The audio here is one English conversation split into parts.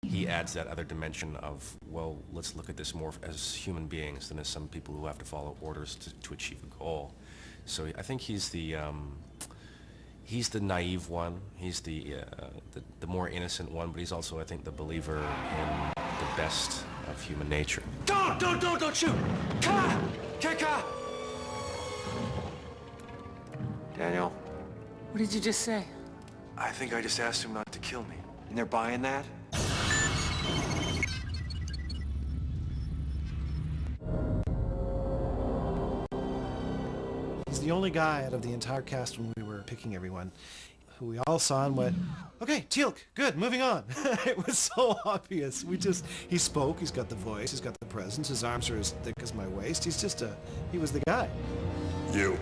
He adds that other dimension of, well, let's look at this more as human beings than as some people who have to follow orders to achieve a goal. So I think he's the naive one. He's the more innocent one, but he's also, I think, the believer in the best of human nature. Don't shoot! Ka! Daniel, What did you just say? I think I just asked him not to kill me. And they're buying that? He's the only guy out of the entire cast when we were picking everyone who we all saw and went, okay, Teal'c, good, moving on. It was so obvious. He spoke, he's got the voice, he's got the presence, his arms are as thick as my waist. He was the guy. You.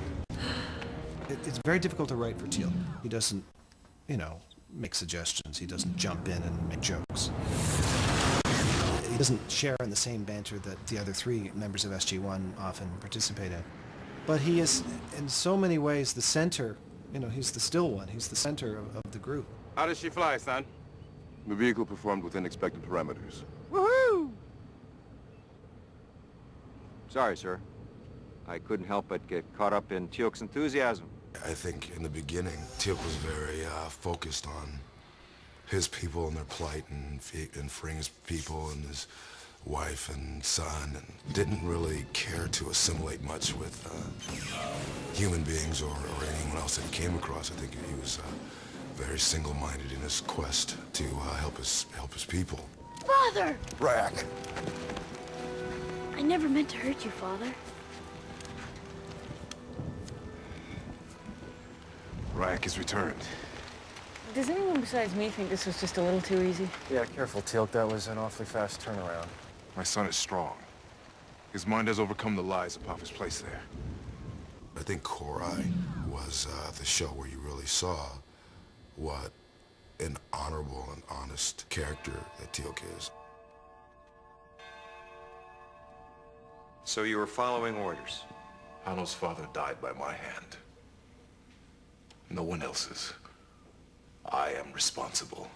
It's very difficult to write for Teal'c. He doesn't, make suggestions. He doesn't jump in and make jokes. He doesn't share in the same banter that the other three members of SG-1 often participate in. But he is, in so many ways, the center. He's the still one. He's the center of the group. How does she fly, son? The vehicle performed within expected parameters. Woohoo! Sorry, sir. I couldn't help but get caught up in Teal'c's enthusiasm. I think in the beginning, Teal'c was very focused on his people and their plight and freeing his people and his wife and son, and didn't really care to assimilate much with human beings or anyone else that he came across. I think he was very single-minded in his quest to help his people. Father! Rack! I never meant to hurt you, Father. Rack is returned. Does anyone besides me think this was just a little too easy? Yeah, careful, Teal'c. That was an awfully fast turnaround. My son is strong. His mind has overcome the lies of his place there. I think Korai was the show where you really saw what an honorable and honest character that Teal'c is. So you were following orders? Hanno's father died by my hand. No one else's. I am responsible.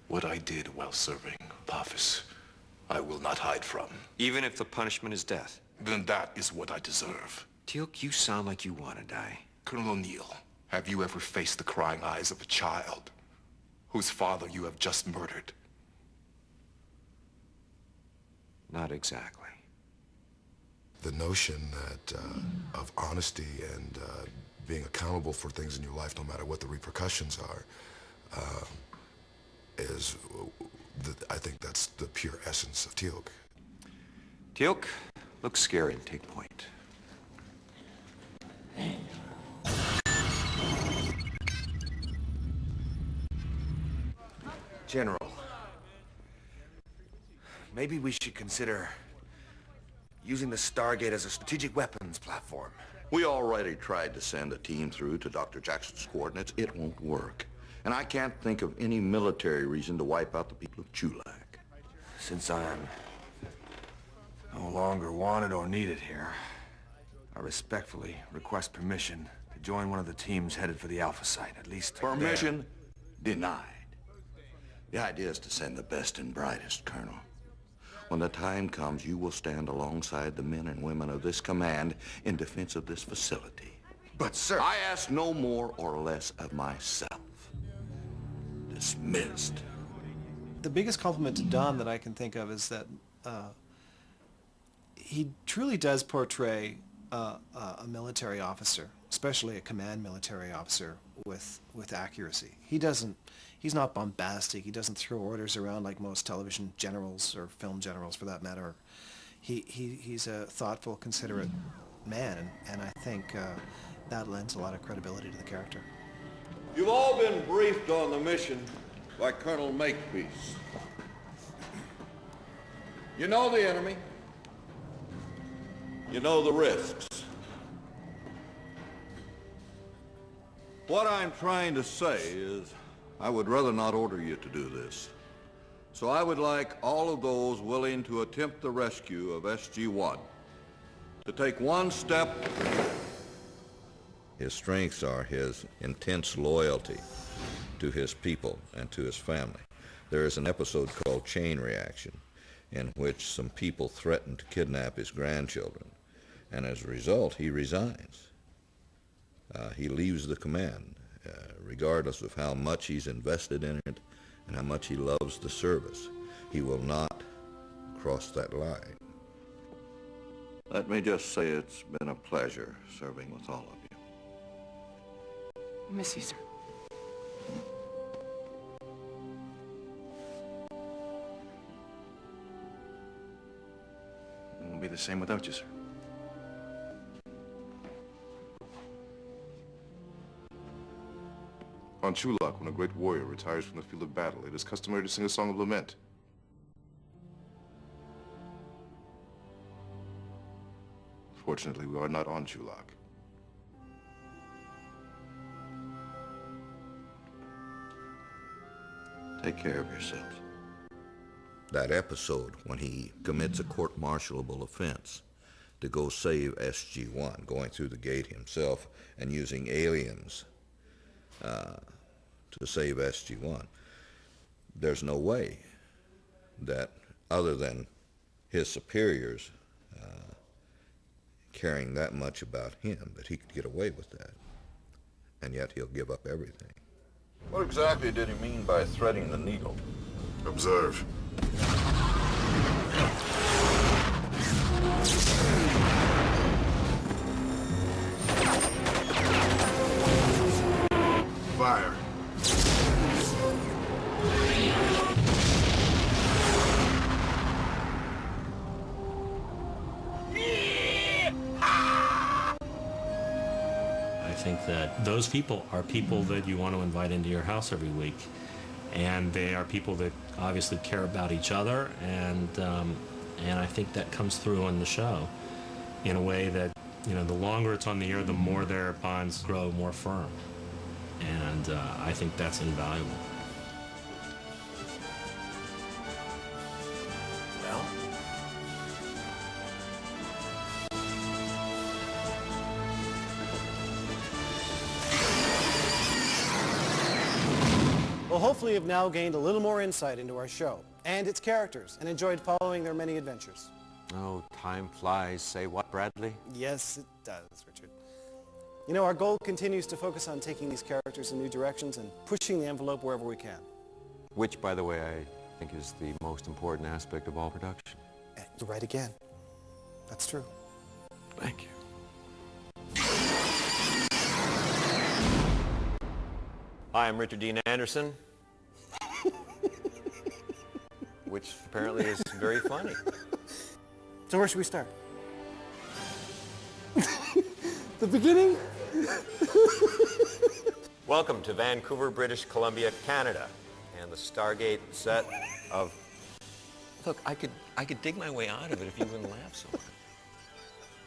What I did while serving Apophis, I will not hide from. Even if the punishment is death? Then that is what I deserve. Teal'c, you sound like you want to die. Colonel O'Neill, have you ever faced the crying eyes of a child whose father you have just murdered? Not exactly. The notion that of honesty and being accountable for things in your life, no matter what the repercussions are, I think that's the pure essence of Teal'c. Teal'c, look scary and take point. General, maybe we should consider using the Stargate as a strategic weapons platform. We already tried to send a team through to Dr. Jackson's coordinates. It won't work. And I can't think of any military reason to wipe out the people of Chulak. Since I am no longer wanted or needed here, I respectfully request permission to join one of the teams headed for the Alpha site, at least Permission denied. The idea is to send the best and brightest, Colonel. When the time comes, you will stand alongside the men and women of this command in defense of this facility. But, sir... I ask no more or less of myself. Dismissed. The biggest compliment to Don that I can think of is that he truly does portray a military officer, especially a command military officer, with accuracy. He's not bombastic. He doesn't throw orders around like most television generals or film generals, for that matter. He's a thoughtful, considerate man, and I think that lends a lot of credibility to the character. You've all been briefed on the mission by Colonel Makepeace. You know the enemy. You know the risks. What I'm trying to say is I would rather not order you to do this. So I would like all of those willing to attempt the rescue of SG-1 to take one step. His strengths are his intense loyalty to his people and to his family. There is an episode called Chain Reaction, in which some people threaten to kidnap his grandchildren, and as a result, he resigns. He leaves the command, regardless of how much he's invested in it and how much he loves the service. He will not cross that line. Let me just say it's been a pleasure serving with all of you. Miss you, sir. It won't be the same without you, sir. On Chulak, when a great warrior retires from the field of battle, it is customary to sing a song of lament. Fortunately, we are not on Chulak. Take care of yourselves. That episode when he commits a court-martialable offense to go save SG-1, going through the gate himself and using aliens to save SG-1. There's no way that, other than his superiors caring that much about him, that he could get away with that. And yet he'll give up everything. What exactly did he mean by threading the needle? Observe. Fire. I think that those people are people that you want to invite into your house every week, and they are people that obviously care about each other, and I think that comes through on the show in a way that, you know, the longer it's on the air, the more their bonds grow more firm, and I think that's invaluable. Well, hopefully you've now gained a little more insight into our show and its characters and enjoyed following their many adventures. Oh, time flies. Say what, Bradley? Yes, it does, Richard. You know, our goal continues to focus on taking these characters in new directions and pushing the envelope wherever we can. Which, by the way, I think is the most important aspect of all production. You're right again. That's true. Thank you. Hi, I'm Richard Dean Anderson, which apparently is very funny. So where should we start? The beginning? Welcome to Vancouver, British Columbia, Canada, and the Stargate set of... Look, I could dig my way out of it if you wouldn't laugh so much.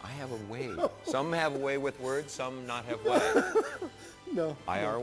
I have a way. Some have a way with words, some not have way. No. IR